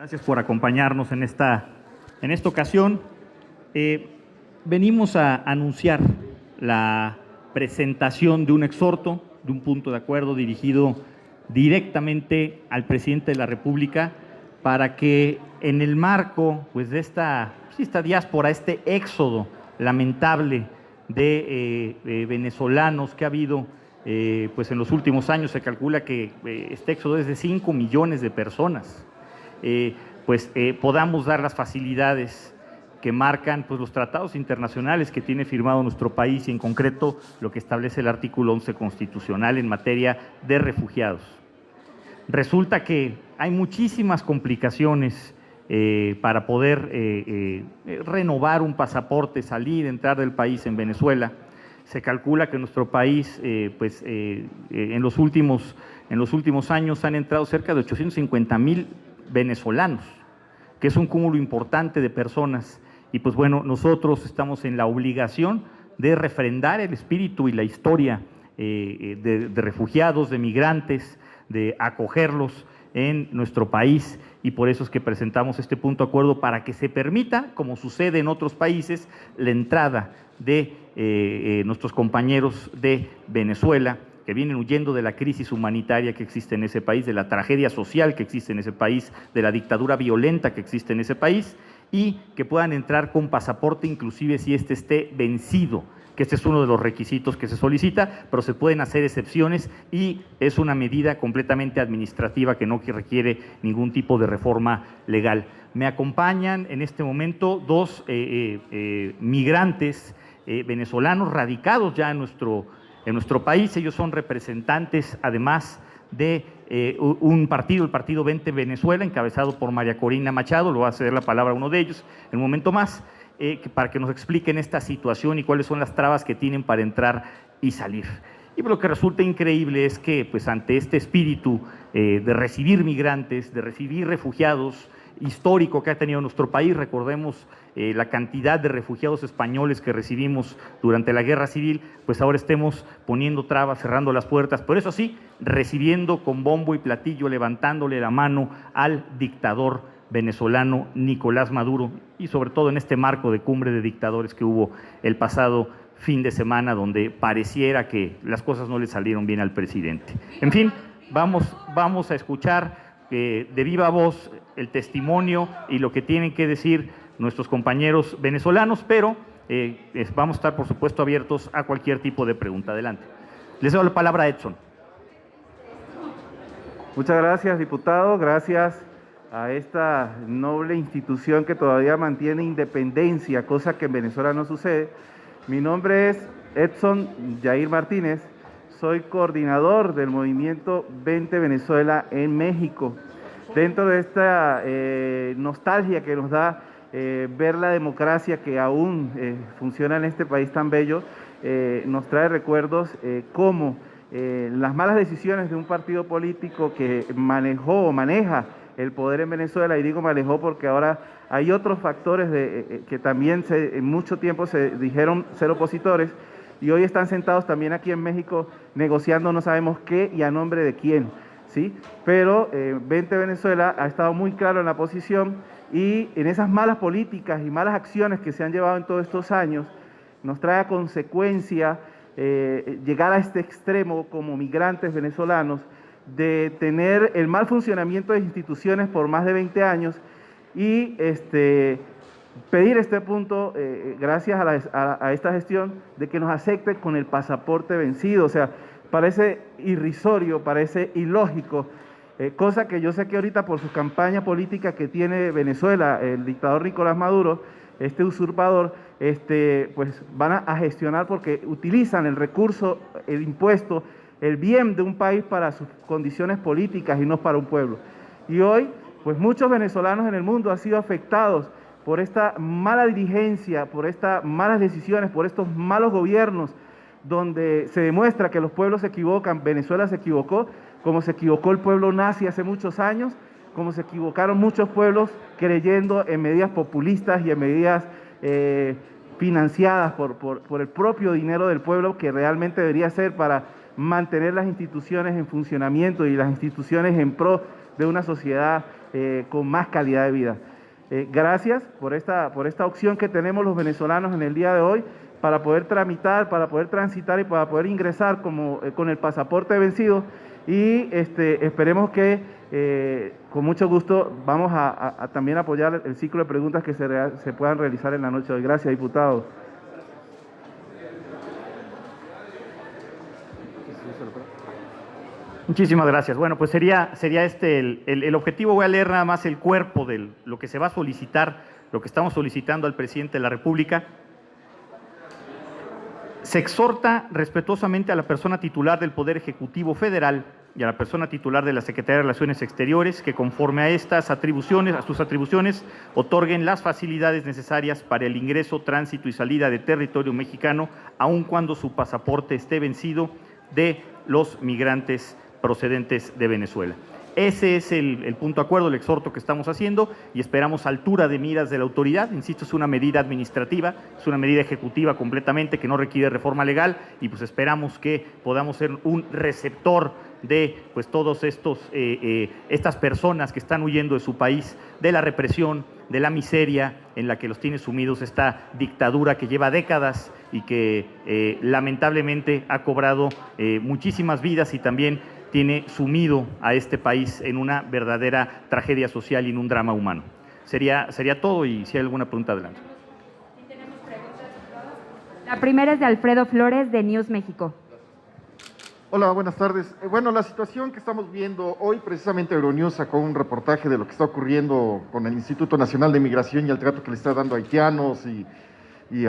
Gracias por acompañarnos en esta ocasión. Venimos a anunciar la presentación de un exhorto, de un punto de acuerdo dirigido directamente al presidente de la República para que en el marco de esta diáspora, este éxodo lamentable de venezolanos que ha habido en los últimos años, se calcula que este éxodo es de 5 millones de personas. Podamos dar las facilidades que marcan los tratados internacionales que tiene firmado nuestro país y en concreto lo que establece el artículo 11 constitucional en materia de refugiados. Resulta que hay muchísimas complicaciones para poder renovar un pasaporte, salir, entrar del país en Venezuela. Se calcula que en nuestro país en los últimos años han entrado cerca de 850,000 venezolanos, que es un cúmulo importante de personas, y nosotros estamos en la obligación de refrendar el espíritu y la historia de refugiados, de migrantes, de acogerlos en nuestro país, y por eso es que presentamos este punto de acuerdo para que se permita, como sucede en otros países, la entrada de nuestros compañeros de Venezuela, que vienen huyendo de la crisis humanitaria que existe en ese país, de la tragedia social que existe en ese país, de la dictadura violenta que existe en ese país, y que puedan entrar con pasaporte, inclusive si este esté vencido, que este es uno de los requisitos que se solicita, pero se pueden hacer excepciones y es una medida completamente administrativa que no requiere ningún tipo de reforma legal. Me acompañan en este momento dos migrantes venezolanos radicados ya en nuestro país. Ellos son representantes, además de un partido, el Partido Vente Venezuela, encabezado por María Corina Machado. Le voy a ceder la palabra a uno de ellos en un momento más, para que nos expliquen esta situación y cuáles son las trabas que tienen para entrar y salir. Y lo que resulta increíble es que, ante este espíritu de recibir migrantes, de recibir refugiados, histórico que ha tenido nuestro país, recordemos la cantidad de refugiados españoles que recibimos durante la Guerra Civil, ahora estemos poniendo trabas, cerrando las puertas, pero eso sí, recibiendo con bombo y platillo, levantándole la mano al dictador venezolano Nicolás Maduro, y sobre todo en este marco de cumbre de dictadores que hubo el pasado fin de semana, donde pareciera que las cosas no le salieron bien al presidente. En fin, vamos a escuchar de viva voz el testimonio y lo que tienen que decir nuestros compañeros venezolanos, pero vamos a estar, por supuesto, abiertos a cualquier tipo de pregunta. Adelante. Les doy la palabra a Edson. Muchas gracias, diputado. Gracias a esta noble institución que todavía mantiene independencia, cosa que en Venezuela no sucede. Mi nombre es Edson Yair Martínez. Soy coordinador del movimiento Vente Venezuela en México. Dentro de esta nostalgia que nos da ver la democracia que aún funciona en este país tan bello, nos trae recuerdos como las malas decisiones de un partido político que manejó o maneja el poder en Venezuela, y digo manejó porque ahora hay otros factores que también en mucho tiempo se dijeron ser opositores, y hoy están sentados también aquí en México negociando no sabemos qué y a nombre de quién, ¿sí? Pero Vente Venezuela ha estado muy claro en la posición, y en esas malas políticas y malas acciones que se han llevado en todos estos años, nos trae a consecuencia llegar a este extremo como migrantes venezolanos, de tener el mal funcionamiento de instituciones por más de 20 años y pedir este punto, gracias a esta gestión, de que nos acepten con el pasaporte vencido. O sea, parece irrisorio, parece ilógico, cosa que yo sé que ahorita por su campaña política que tiene Venezuela, el dictador Nicolás Maduro, este usurpador, van a gestionar porque utilizan el recurso, el impuesto, el bien de un país para sus condiciones políticas y no para un pueblo. Y hoy, muchos venezolanos en el mundo han sido afectados por esta mala dirigencia, por estas malas decisiones, por estos malos gobiernos, donde se demuestra que los pueblos se equivocan. Venezuela se equivocó, como se equivocó el pueblo nazi hace muchos años, como se equivocaron muchos pueblos creyendo en medidas populistas y en medidas financiadas por el propio dinero del pueblo, que realmente debería ser para mantener las instituciones en funcionamiento y las instituciones en pro de una sociedad con más calidad de vida. Gracias por esta opción que tenemos los venezolanos en el día de hoy para poder tramitar, para poder transitar y para poder ingresar con el pasaporte vencido, y esperemos que con mucho gusto vamos a también apoyar el ciclo de preguntas que se puedan realizar en la noche de hoy. Gracias, diputado. Muchísimas gracias. Bueno, pues sería este el objetivo. Voy a leer nada más el cuerpo de lo que se va a solicitar, lo que estamos solicitando al presidente de la República. Se exhorta respetuosamente a la persona titular del Poder Ejecutivo Federal y a la persona titular de la Secretaría de Relaciones Exteriores que, conforme a sus atribuciones, otorguen las facilidades necesarias para el ingreso, tránsito y salida de territorio mexicano, aun cuando su pasaporte esté vencido, de los migrantes procedentes de Venezuela. Ese es el punto de acuerdo, el exhorto que estamos haciendo, y esperamos altura de miras de la autoridad. Insisto, es una medida administrativa, es una medida ejecutiva completamente que no requiere reforma legal, y pues esperamos que podamos ser un receptor de pues todos estas personas que están huyendo de su país, de la represión, de la miseria en la que los tiene sumidos esta dictadura que lleva décadas y que lamentablemente ha cobrado muchísimas vidas y también tiene sumido a este país en una verdadera tragedia social y en un drama humano. Sería todo, y si hay alguna pregunta, adelante. Tenemos preguntas. La primera es de Alfredo Flores, de News México. Hola, buenas tardes. Bueno, la situación que estamos viendo hoy, precisamente Euronews sacó un reportaje de lo que está ocurriendo con el Instituto Nacional de Migración y el trato que le está dando a haitianos y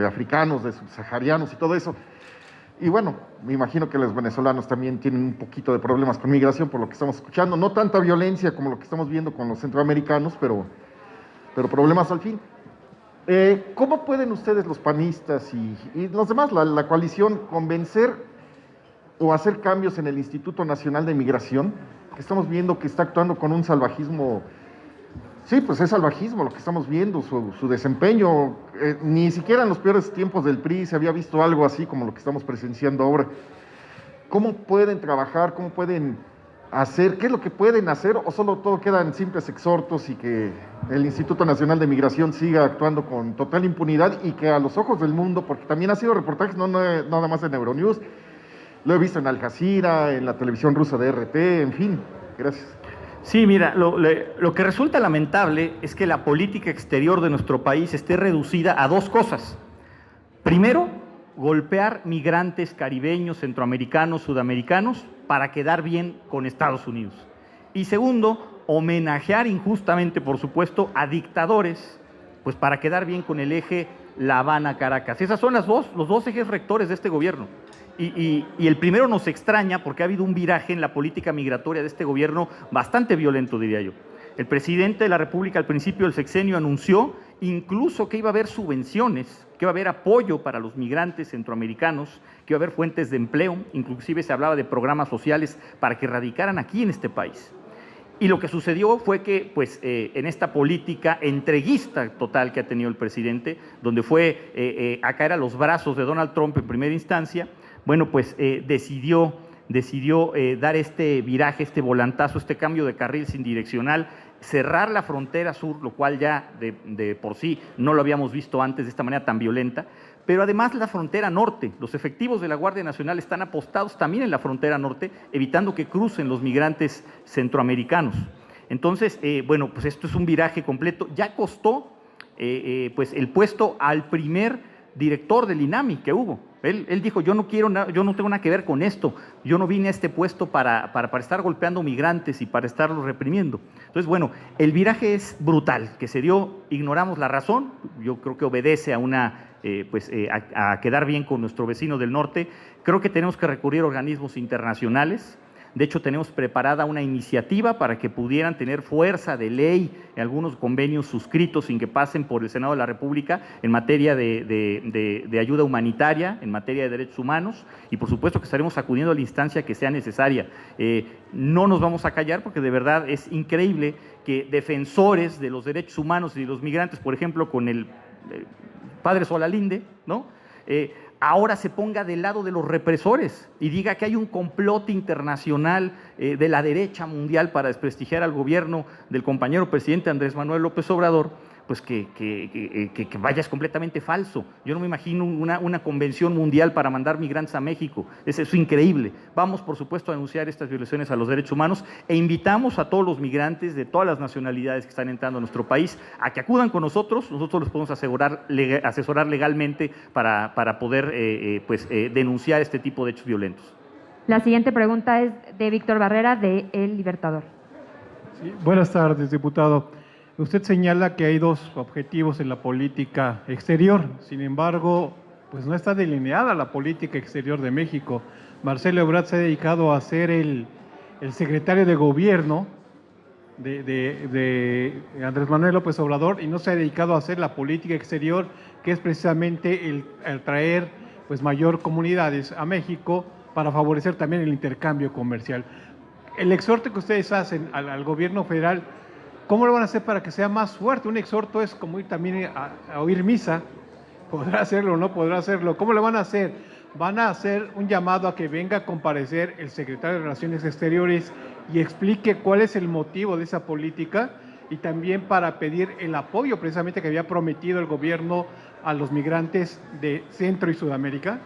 africanos, de subsaharianos y todo eso. Y bueno, me imagino que los venezolanos también tienen un poquito de problemas con migración por lo que estamos escuchando. No tanta violencia como lo que estamos viendo con los centroamericanos, pero problemas al fin. ¿Cómo pueden ustedes, los panistas y los demás, la coalición, convencer o hacer cambios en el Instituto Nacional de Migración, que estamos viendo que está actuando con un salvajismo? Sí, pues es salvajismo lo que estamos viendo, su desempeño. Ni siquiera en los peores tiempos del PRI se había visto algo así como lo que estamos presenciando ahora. ¿Cómo pueden trabajar? ¿Cómo pueden hacer? ¿Qué es lo que pueden hacer? ¿O solo todo queda en simples exhortos y que el Instituto Nacional de Migración siga actuando con total impunidad y que a los ojos del mundo, porque también ha sido reportajes, no nada más en Euronews, lo he visto en Al Jazeera, en la televisión rusa de RT, en fin. Gracias. Sí, mira, lo que resulta lamentable es que la política exterior de nuestro país esté reducida a dos cosas. Primero, golpear migrantes caribeños, centroamericanos, sudamericanos para quedar bien con Estados Unidos. Y segundo, homenajear injustamente, por supuesto, a dictadores, pues para quedar bien con el eje La Habana-Caracas. Esas son los dos ejes rectores de este gobierno. Y el primero nos extraña porque ha habido un viraje en la política migratoria de este gobierno bastante violento, diría yo. El presidente de la República al principio del sexenio anunció incluso que iba a haber subvenciones, que iba a haber apoyo para los migrantes centroamericanos, que iba a haber fuentes de empleo, inclusive se hablaba de programas sociales para que radicaran aquí en este país. Y lo que sucedió fue que, pues, en esta política entreguista total que ha tenido el presidente, donde fue a caer a los brazos de Donald Trump en primera instancia, bueno, pues decidió dar este viraje, este volantazo, este cambio de carril sin direccional, cerrar la frontera sur, lo cual ya de por sí no lo habíamos visto antes de esta manera tan violenta, pero además la frontera norte. Los efectivos de la Guardia Nacional están apostados también en la frontera norte, evitando que crucen los migrantes centroamericanos. Entonces, bueno, pues esto es un viraje completo. Ya costó pues el puesto al primer director del INAMI que hubo. Él dijo, yo no tengo nada que ver con esto, yo no vine a este puesto para estar golpeando migrantes y para estarlos reprimiendo. Entonces, bueno, el viraje es brutal, que se dio, ignoramos la razón, yo creo que obedece a a quedar bien con nuestro vecino del norte. Creo que tenemos que recurrir a organismos internacionales. De hecho, tenemos preparada una iniciativa para que pudieran tener fuerza de ley en algunos convenios suscritos sin que pasen por el Senado de la República en materia de ayuda humanitaria, en materia de derechos humanos, y por supuesto que estaremos acudiendo a la instancia que sea necesaria. No nos vamos a callar porque de verdad es increíble que defensores de los derechos humanos y de los migrantes, por ejemplo, con el padre Solalinde, ¿no?, ahora se ponga del lado de los represores y diga que hay un complot internacional de la derecha mundial para desprestigiar al gobierno del compañero presidente Andrés Manuel López Obrador, pues que vaya, es completamente falso. Yo no me imagino una convención mundial para mandar migrantes a México. Eso es increíble. Vamos, por supuesto, a denunciar estas violaciones a los derechos humanos e invitamos a todos los migrantes de todas las nacionalidades que están entrando a nuestro país a que acudan con nosotros. Nosotros les podemos asesorar legalmente para poder denunciar este tipo de hechos violentos. La siguiente pregunta es de Víctor Barrera, de El Libertador. Sí, buenas tardes, diputado. Usted señala que hay dos objetivos en la política exterior. Sin embargo, pues no está delineada la política exterior de México. Marcelo Ebrard se ha dedicado a ser el secretario de gobierno de Andrés Manuel López Obrador y no se ha dedicado a hacer la política exterior, que es precisamente el traer pues mayor comunidades a México para favorecer también el intercambio comercial. El exhorto que ustedes hacen al gobierno federal, ¿cómo lo van a hacer para que sea más fuerte? Un exhorto es como ir también a oír misa. ¿Podrá hacerlo o no podrá hacerlo? ¿Cómo lo van a hacer? Van a hacer un llamado a que venga a comparecer el secretario de Relaciones Exteriores y explique cuál es el motivo de esa política, y también para pedir el apoyo precisamente que había prometido el gobierno a los migrantes de Centro y Sudamérica.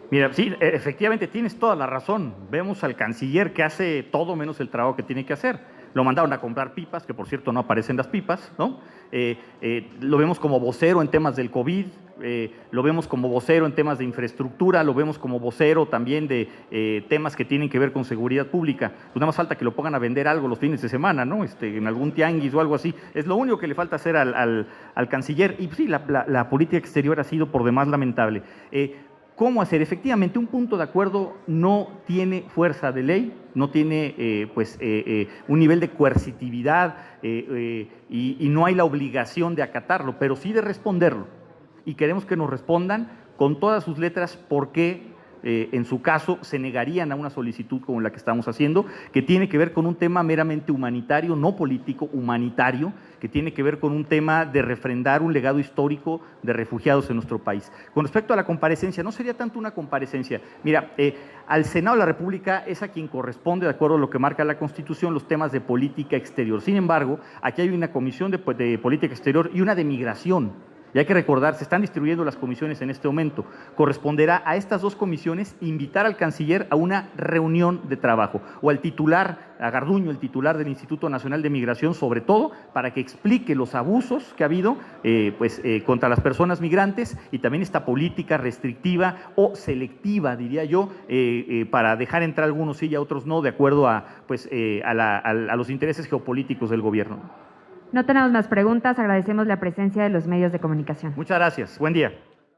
Mira, sí, efectivamente tienes toda la razón. Vemos al canciller que hace todo menos el trabajo que tiene que hacer. Lo mandaron a comprar pipas, que por cierto no aparecen las pipas, ¿no? Lo vemos como vocero en temas del COVID, lo vemos como vocero en temas de infraestructura, lo vemos como vocero también de temas que tienen que ver con seguridad pública. Pues nada más falta que lo pongan a vender algo los fines de semana, ¿no? En algún tianguis o algo así. Es lo único que le falta hacer al canciller. Y pues, sí, la política exterior ha sido por demás lamentable. ¿Cómo hacer? Efectivamente, un punto de acuerdo no tiene fuerza de ley, no tiene un nivel de coercitividad y no hay la obligación de acatarlo, pero sí de responderlo. Y queremos que nos respondan con todas sus letras por qué, en su caso, se negarían a una solicitud como la que estamos haciendo, que tiene que ver con un tema meramente humanitario, no político, humanitario, que tiene que ver con un tema de refrendar un legado histórico de refugiados en nuestro país. Con respecto a la comparecencia, no sería tanto una comparecencia. Mira, al Senado de la República es a quien corresponde, de acuerdo a lo que marca la Constitución, los temas de política exterior. Sin embargo, aquí hay una comisión de política exterior y una de migración. Y hay que recordar, se están distribuyendo las comisiones en este momento. Corresponderá a estas dos comisiones invitar al canciller a una reunión de trabajo, o al titular, a Garduño, el titular del Instituto Nacional de Migración, sobre todo, para que explique los abusos que ha habido contra las personas migrantes, y también esta política restrictiva o selectiva, diría yo, para dejar entrar a algunos sí y a otros no, de acuerdo a los intereses geopolíticos del gobierno. No tenemos más preguntas. Agradecemos la presencia de los medios de comunicación. Muchas gracias. Buen día.